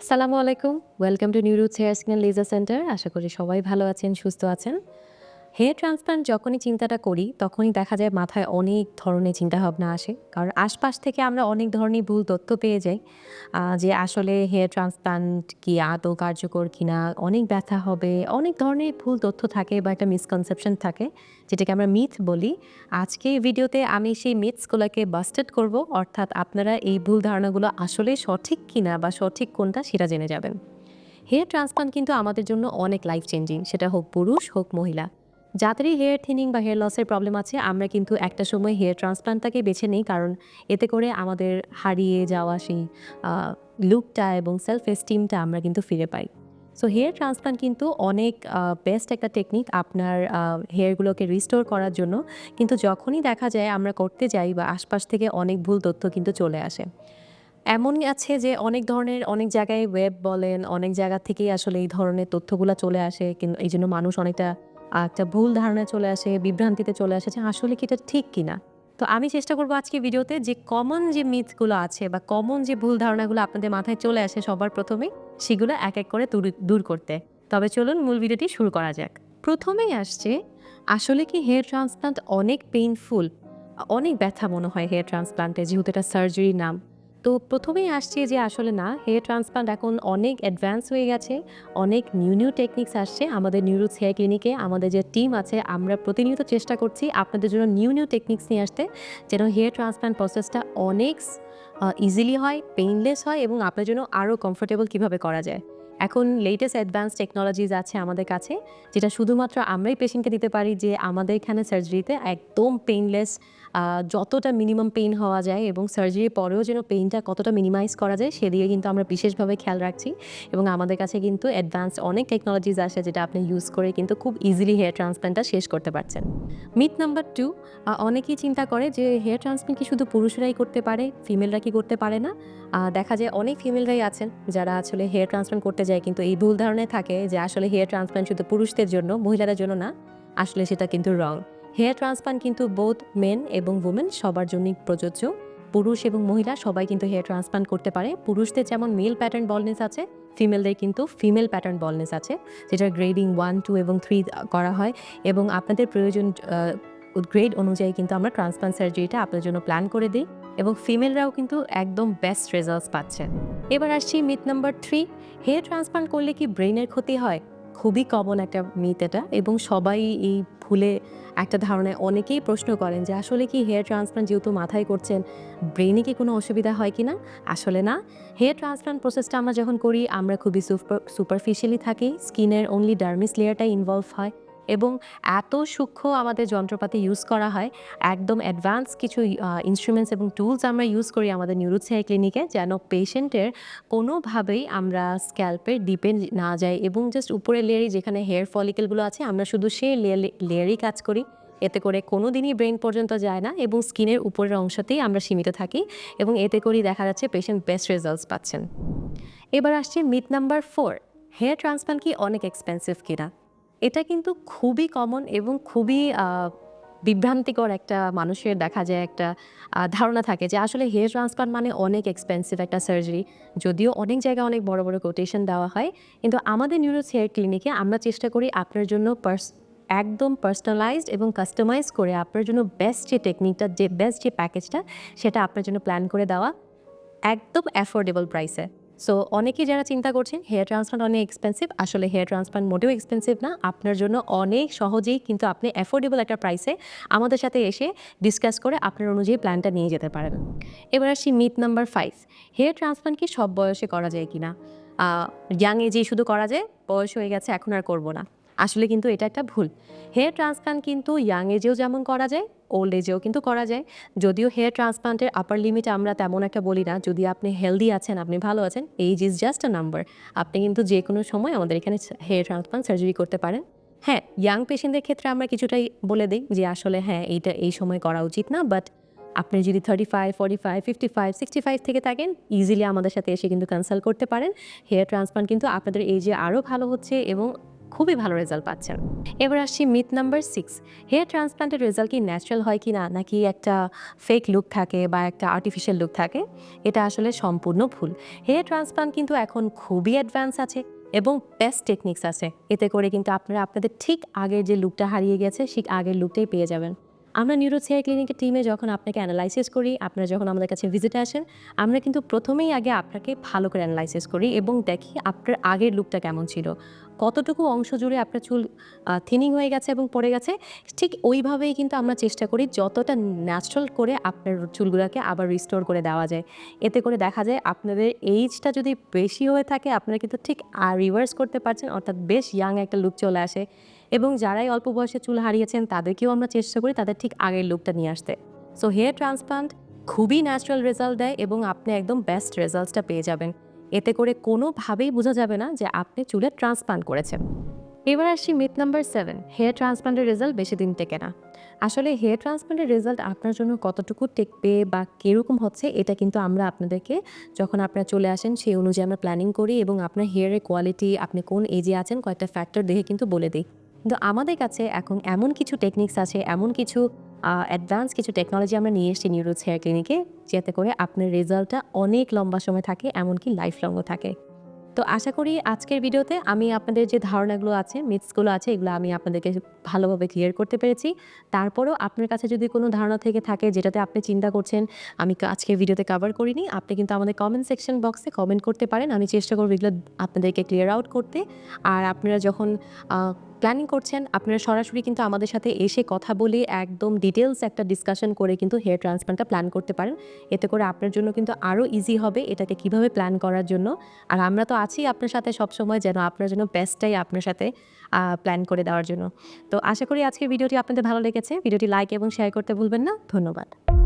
আসসালামু আলাইকুম। Welcome to New Roots hair skin and laser centre. আশা করি সবাই ভালো আছেন, সুস্থ আছেন। হেয়ার ট্রান্সপ্লান্ট যখনই চিন্তাটা করি, তখনই দেখা যায় মাথায় অনেক ধরনের চিন্তাভাবনা আসে। কারণ আশপাশ থেকে আমরা অনেক ধরনের ভুল তথ্য পেয়ে যাই। যে আসলে হেয়ার ট্রান্সপ্লান্ট কি আদৌ কার্যকর কিনা, অনেক ব্যথা হবে, অনেক ধরনের ভুল তথ্য থাকে বা একটা মিসকনসেপশন থাকে, যেটাকে আমরা মিথ বলি। আজকে এই ভিডিওতে আমি সেই মিথসগুলোকে বাস্টেড করব, অর্থাৎ আপনারা এই ভুল ধারণাগুলো আসলে সঠিক কিনা বা সঠিক কোনটা সেটা জেনে যাবেন। হেয়ার ট্রান্সপ্লান্ট কিন্তু আমাদের জন্য অনেক লাইফ চেঞ্জিং, সেটা হোক পুরুষ হোক মহিলা। যাদেরই হেয়ার থিনিং বা হেয়ার লসের প্রবলেম আছে, আমরা কিন্তু একটা সময় হেয়ার ট্রান্সপ্লান্টটাকে বেছে নিই, কারণ এতে করে আমাদের হারিয়ে যাওয়া সেই লুকটা এবং সেলফ এস্টিমটা আমরা কিন্তু ফিরে পাই। সো হেয়ার ট্রান্সপ্লান্ট কিন্তু অনেক বেস্ট একটা টেকনিক আপনার হেয়ারগুলোকে রিস্টোর করার জন্য। কিন্তু যখনই দেখা যায় আমরা করতে যাই বা আশপাশ থেকে অনেক ভুল তথ্য কিন্তু চলে আসে। এমনই আছে যে অনেক ধরনের অনেক জায়গায় ওয়েব বলেন, অনেক জায়গা থেকেই আসলে এই ধরনের তথ্যগুলা চলে আসে। এইজন্য মানুষ অনেকটা একটা ভুল ধারণায় চলে আসে, বিভ্রান্তিতে চলে আসে যে আসলে কি এটা ঠিক কিনা? তো আমি চেষ্টা করব আজকে ভিডিওতে যে কমন যে মিথগুলো আছে বা কমন যে ভুল ধারণাগুলো আপনাদের মাথায় চলে আসে সবার প্রথমেই, সেগুলো এক, এক করে দূর করতে। তবে চলুন মূল ভিডিওটি শুরু করা যাক। প্রথমেই আসছে, আসলে কি হেয়ার ট্রান্সপ্লান্ট অনেক পেইনফুল? অনেক ব্যথা মনে হয় হেয়ার ট্রান্সপ্লান্টে, যেহেতু এটা সার্জারি নাম। তো প্রথমেই আসছে যে আসলে না, হেয়ার ট্রান্সপ্লান্ট এখন অনেক অ্যাডভান্স হয়ে গেছে। অনেক নিউ টেকনিক্স আসছে আমাদের নিউরোস হেয়ার ক্লিনিকে। আমাদের যে টিম আছে, আমরা প্রতিনিয়ত চেষ্টা করছি আপনাদের জন্য নিউ টেকনিক্স নিয়ে আসতে, যেন হেয়ার ট্রান্সপ্লান্ট প্রসেসটা অনেক ইজিলি হয়, পেইনলেস হয় এবং আপনার জন্য আরও কমফোর্টেবল কীভাবে করা যায়। এখন লেটেস্ট অ্যাডভান্স টেকনোলজিস আছে আমাদের কাছে, যেটা শুধুমাত্র আমরাই পেশেন্টকে দিতে পারি, যে আমাদের এখানে সার্জারিতে একদম পেইনলেস, যতটা মিনিমাম পেইন হওয়া যায় এবং সার্জারির পরেও যেন পেইনটা কতটা মিনিমাইজ করা যায় সেদিকে কিন্তু আমরা বিশেষভাবে খেয়াল রাখছি। এবং আমাদের কাছে কিন্তু অ্যাডভান্স অনেক টেকনোলজিস আসে, যেটা আপনি ইউজ করে কিন্তু খুব ইজিলি হেয়ার ট্রান্সপ্লান্টটা শেষ করতে পারছেন। মিথ নাম্বার 2, অনেকেই চিন্তা করে যে হেয়ার ট্রান্সপ্লান্ট কি শুধু পুরুষরাই করতে পারে, ফিমেলরা কি করতে পারে না? দেখা যায় অনেক ফিমেলরাই আছেন যারা আসলে হেয়ার ট্রান্সপ্লান্ট করতে যায়, কিন্তু এই ভুল ধারণায় থাকে যে আসলে হেয়ার ট্রান্সপ্লান্ট শুধু পুরুষদের জন্য, মহিলাদের জন্য না। আসলে সেটা কিন্তু রং। হেয়ার ট্রান্সপ্লান্ট কিন্তু বোথ মেন এবং উমেন সবার জন্যই প্রযোজ্য। পুরুষ এবং মহিলা সবাই কিন্তু হেয়ার ট্রান্সপ্লান্ট করতে পারে। পুরুষদের যেমন মেল প্যাটার্ন বলনেস আছে, ফিমেলদের কিন্তু ফিমেল প্যাটার্ন বলনেস আছে, যেটা গ্রেডিং 1, 2 এবং 3 করা হয়। এবং আপনাদের প্রয়োজন গ্রেড অনুযায়ী কিন্তু আমরা ট্রান্সপ্লান্ট সার্জারিটা আপনার জন্য প্ল্যান করে দিই, এবং ফিমেলরাও কিন্তু একদম বেস্ট রেজাল্টস পাচ্ছেন। এবার আসছি মিথ নাম্বার 3, হেয়ার ট্রান্সপ্লান্ট করলে কি ব্রেনের ক্ষতি হয়? খুবই কমন একটা মিথ এটা, এবং সবাই এই ভুলে একটা ধারণায় অনেকেই প্রশ্ন করেন যে আসলে কি হেয়ার ট্রান্সপ্লান্ট যেহেতু মাথায় করছেন, ব্রেনে কি কোনো অসুবিধা হয় কি না? আসলে না। হেয়ার ট্রান্সপ্লান্ট প্রসেসটা আমরা যখন করি, আমরা খুবই সুপারফিশিয়ালি থাকি, স্কিনের অনলি ডার্মিস লেয়ারটাই ইনভলভ হয়, এবং এত সূক্ষ্ম আমাদের যন্ত্রপাতি ইউজ করা হয়, একদম অ্যাডভান্স কিছু ইনস্ট্রুমেন্টস এবং টুলস আমরা ইউজ করি আমাদের নিউরোস হেয়ার ক্লিনিকে, যেন পেশেন্টের কোনোভাবেই আমরা স্ক্যাল্পে ডিপে না যাই, এবং জাস্ট উপরের লেয়ারই যেখানে হেয়ার ফলিকেলগুলো আছে, আমরা শুধু সেই লেয়ারই কাজ করি। এতে করে কোনো দিনই ব্রেন পর্যন্ত যায় না, এবং স্কিনের উপরের অংশতেই আমরা সীমিত থাকি, এবং এতে করেই দেখা যাচ্ছে পেশেন্ট বেস্ট রেজাল্টস পাচ্ছেন। এবার আসছে মিথ নাম্বার 4, হেয়ার ট্রান্সপ্লান্ট কি অনেক এক্সপেন্সিভ কিনা? এটা কিন্তু খুবই কমন এবং খুবই বিভ্রান্তিকর একটা মানুষের দেখা যায় একটা ধারণা থাকে যে আসলে হেয়ার ট্রান্সপ্লান্ট মানে অনেক এক্সপেন্সিভ একটা সার্জারি। যদিও অনেক জায়গায় অনেক বড় বড় কোটেশন দেওয়া হয়, কিন্তু আমাদের নিউরোস হেয়ার ক্লিনিকে আমরা চেষ্টা করি আপনার জন্য একদম পার্সোনালাইজড এবং কাস্টমাইজ করে আপনার জন্য বেস্ট যে টেকনিকটা, যে বেস্ট যে প্যাকেজটা, সেটা আপনার জন্য প্ল্যান করে দেওয়া একদম অ্যাফোর্ডেবল প্রাইসে। সো অনেকেই যারা চিন্তা করছেন হেয়ার ট্রান্সপ্লান্ট অনেক এক্সপেন্সিভ, আসলে হেয়ার ট্রান্সপ্লান্ট মোটেও এক্সপেন্সিভ না। আপনার জন্য অনেক সহজেই কিন্তু আপনি অ্যাফোর্ডেবল একটা প্রাইসে আমাদের সাথে এসে ডিসকাস করে আপনার অনুযায়ী প্ল্যানটা নিয়ে যেতে পারেন। এবার আসি মিথ নাম্বার 5, হেয়ার ট্রান্সপ্লান্ট কি সব বয়সে করা যায় কিনা? ইয়াং এজেই শুধু করা যায়, বয়স হয়ে গেছে এখন আর করব না। আসলে কিন্তু এটা একটা ভুল। হেয়ার ট্রান্সপ্লান্ট কিন্তু ইয়াং এজেও যেমন করা যায়, ওল্ড এজেও কিন্তু করা যায়। যদিও হেয়ার ট্রান্সপ্লান্টের আপার লিমিট আমরা তেমন একটা বলি না। যদি আপনি হেলদি আছেন, আপনি ভালো আছেন, age is just a number. আপনি কিন্তু যে কোনো সময় আমাদের এখানে হেয়ার ট্রান্সপ্লান্ট সার্জারি করতে পারেন। হ্যাঁ, ইয়াং পেশেন্টদের ক্ষেত্রে আমরা কিছুটাই বলে দিই যে আসলে হ্যাঁ, এইটা এই সময় করা উচিত না। বাট আপনি যদি 35, 45, 55, 65 থেকে থাকেন, ইজিলি আমাদের সাথে এসে কিন্তু কনসাল্ট করতে পারেন। হেয়ার ট্রান্সপ্লান্ট কিন্তু আপনাদের এইজে আরও ভালো হচ্ছে, এবং খুবই ভালো রেজাল্ট পাচ্ছেন। এবার আসছি মিথ নাম্বার 6, হেয়ার ট্রান্সপ্লান্টের রেজাল্ট কি ন্যাচারাল হয় কিনা নাকি একটা ফেক লুক থাকে বা একটা আর্টিফিশিয়াল লুক থাকে? এটা আসলে সম্পূর্ণ ভুল। হেয়ার ট্রান্সপ্লান্ট কিন্তু এখন খুবই অ্যাডভান্স আছে এবং বেস্ট টেকনিকস আছে। এতে করে কিন্তু আপনারা আপনাদের ঠিক আগের যে লুকটা হারিয়ে গেছে ঠিক আগের লুকটাই পেয়ে যাবেন। আমরা নিউরো হেয়ার ক্লিনিকের টিমে যখন আপনাকে অ্যানালাইসিস করি, আপনারা যখন আমাদের কাছে ভিজিটে আসেন, আমরা কিন্তু প্রথমেই আগে আপনাকে ভালো করে অ্যানালাইসিস করি এবং দেখি আপনার আগের লুকটা কেমন ছিল। কতটুকু অংশ জুড়ে আপনার চুল থিনিং হয়ে গেছে এবং পড়ে গেছে। ঠিক ওইভাবেই কিন্তু আমরা চেষ্টা করি যতটা ন্যাচারাল করে আপনার চুলগুলাকে আবার রিস্টোর করে দেওয়া যায়। এতে করে দেখা যায় আপনাদের এইজটা যদি বেশি হয়ে থাকে আপনারা কিন্তু ঠিক রিভার্স করতে পারছেন, অর্থাৎ বেশ ইয়াং একটা লুক চলে আসে এবং যারাই অল্প বয়সে চুল হারিয়েছেন তাদেরকেও আমরা চেষ্টা করি তাদের ঠিক আগের লুকটা নিয়ে আসতে। সো হেয়ার ট্রান্সপ্লান্ট খুবই ন্যাচারাল রেজাল্ট দেয় এবং আপনি একদম বেস্ট রেজাল্টসটা পেয়ে যাবেন। এতে করে কোনোভাবেই বোঝা যাবে না যে আপনি চুলের ট্রান্সপ্লান্ট করেছেন। এবার আসছি মিথ নাম্বার 7, হেয়ার ট্রান্সপ্লান্টের রেজাল্ট বেশি দিন টেকে না। আসলে হেয়ার ট্রান্সপ্লান্টের রেজাল্ট আপনার জন্য কতটুকু টেকবে বা কীরকম হচ্ছে এটা কিন্তু আমরা আপনাদেরকে যখন আপনারা চলে আসেন সেই অনুযায়ী আমরা প্ল্যানিং করি এবং আপনার হেয়ারের কোয়ালিটি, আপনি কোন এজে আছেন কয়েকটা ফ্যাক্টর দেখে কিন্তু বলে দিই। কিন্তু আমাদের কাছে এখন এমন কিছু টেকনিক্স আছে, এমন কিছু অ্যাডভান্স কিছু টেকনোলজি আমরা নিয়ে এসেছি নিউরোজ হেয়ার ক্লিনিকে, যাতে করে আপনার রেজাল্টটা অনেক লম্বা সময় থাকে, এমনকি লাইফ লংও থাকে। তো আশা করি আজকের ভিডিওতে আমি আপনাদের যে ধারণাগুলো আছে, মিথসগুলো আছে, এগুলো আমি আপনাদেরকে ভালোভাবে ক্লিয়ার করতে পেরেছি। তারপরেও আপনার কাছে যদি কোনো ধারণা থেকে থাকে যেটাতে আপনি চিন্তা করছেন আমি আজকের ভিডিওতে কভার করিনি, আপনি কিন্তু আমাদের কমেন্ট সেকশন বক্সে কমেন্ট করতে পারেন। আমি চেষ্টা করব এগুলো আপনাদেরকে ক্লিয়ার আউট করতে। আর আপনারা যখন প্ল্যানিং করছেন আপনারা সরাসরি কিন্তু আমাদের সাথে এসে কথা বলে একদম ডিটেইলস একটা ডিসকাশন করে কিন্তু হেয়ার ট্রান্সপ্লান্টটা প্ল্যান করতে পারেন। এতে করে আপনার জন্য কিন্তু আরও ইজি হবে এটাকে কিভাবে প্ল্যান করার জন্য। আর আমরা তো আছি আপনার সাথে সবসময়, যেন আপনার জন্য বেস্টটাই আপনার সাথে প্ল্যান করে দেওয়ার জন্য। তো আশা করি আজকের ভিডিওটি আপনাদের ভালো লেগেছে। ভিডিওটি লাইক এবং শেয়ার করতে ভুলবেন না। ধন্যবাদ।